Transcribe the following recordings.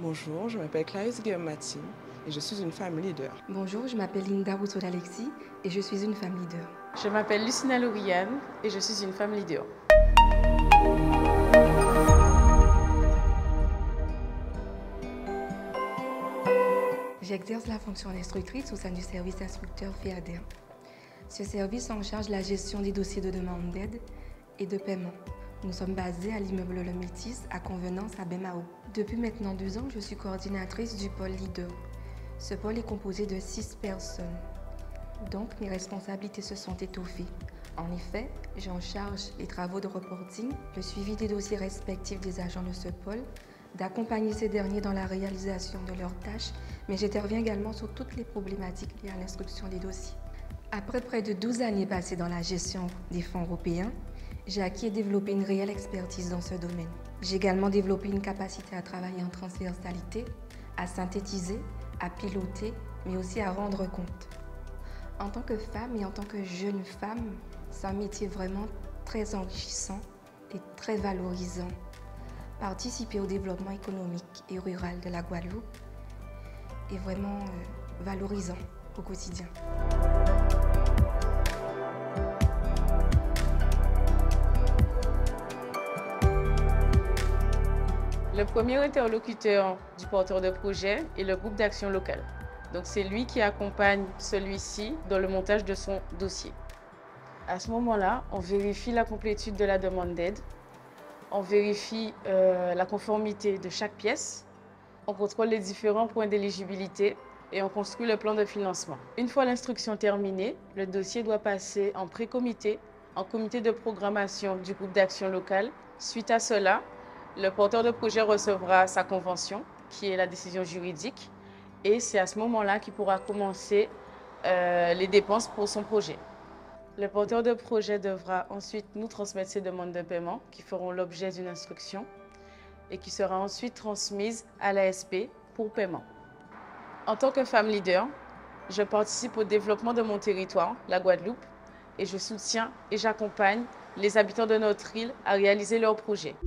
Bonjour, je m'appelle Clarisse Guillaume-Matine et je suis une femme leader. Bonjour, je m'appelle Linda Rousseau-Alexis et je suis une femme leader. Je m'appelle Lucina Lauriane et je suis une femme leader. J'exerce la fonction d'instructrice au sein du service instructeur FEADER. Ce service en charge la gestion des dossiers de demande d'aide et de paiement. Nous sommes basés à l'immeuble Le Métis à Convenance à Bemao. Depuis maintenant 2 ans, je suis coordinatrice du pôle leader. Ce pôle est composé de 6 personnes. Donc, mes responsabilités se sont étoffées. En effet, j'ai en charge les travaux de reporting, le suivi des dossiers respectifs des agents de ce pôle, d'accompagner ces derniers dans la réalisation de leurs tâches, mais j'interviens également sur toutes les problématiques liées à l'instruction des dossiers. Après près de 12 années passées dans la gestion des fonds européens, j'ai acquis et développé une réelle expertise dans ce domaine. J'ai également développé une capacité à travailler en transversalité, à synthétiser, à piloter, mais aussi à rendre compte. En tant que femme et en tant que jeune femme, c'est un métier vraiment très enrichissant et très valorisant. Participer au développement économique et rural de la Guadeloupe est vraiment valorisant au quotidien. Le premier interlocuteur du porteur de projet est le groupe d'action locale. Donc c'est lui qui accompagne celui-ci dans le montage de son dossier. À ce moment-là, on vérifie la complétude de la demande d'aide, on vérifie la conformité de chaque pièce, on contrôle les différents points d'éligibilité et on construit le plan de financement. Une fois l'instruction terminée, le dossier doit passer en pré-comité, en comité de programmation du groupe d'action locale. Suite à cela, le porteur de projet recevra sa convention, qui est la décision juridique, et c'est à ce moment-là qu'il pourra commencer les dépenses pour son projet. Le porteur de projet devra ensuite nous transmettre ses demandes de paiement qui feront l'objet d'une instruction et qui sera ensuite transmise à l'ASP pour paiement. En tant que femme leader, je participe au développement de mon territoire, la Guadeloupe, et je soutiens et j'accompagne les habitants de notre île à réaliser leurs projets.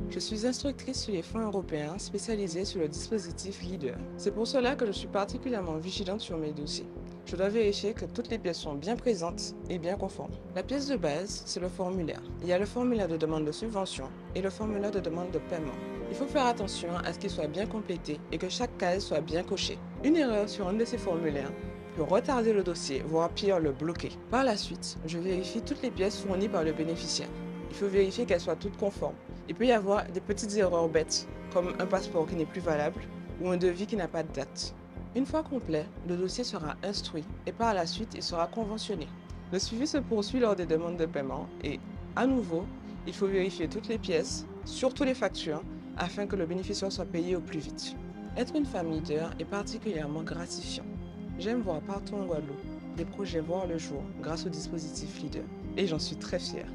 Je suis instructrice sur les fonds européens spécialisée sur le dispositif LEADER. C'est pour cela que je suis particulièrement vigilante sur mes dossiers. Je dois vérifier que toutes les pièces sont bien présentes et bien conformes. La pièce de base, c'est le formulaire. Il y a le formulaire de demande de subvention et le formulaire de demande de paiement. Il faut faire attention à ce qu'il soit bien complété et que chaque case soit bien cochée. Une erreur sur un de ces formulaires peut retarder le dossier, voire pire, le bloquer. Par la suite, je vérifie toutes les pièces fournies par le bénéficiaire. Il faut vérifier qu'elles soient toutes conformes. Il peut y avoir des petites erreurs bêtes, comme un passeport qui n'est plus valable ou un devis qui n'a pas de date. Une fois complet, le dossier sera instruit et par la suite, il sera conventionné. Le suivi se poursuit lors des demandes de paiement et, à nouveau, il faut vérifier toutes les pièces, surtout les factures, afin que le bénéficiaire soit payé au plus vite. Être une femme leader est particulièrement gratifiant. J'aime voir partout en Guadeloupe des projets voir le jour grâce au dispositif LEADER et j'en suis très fière.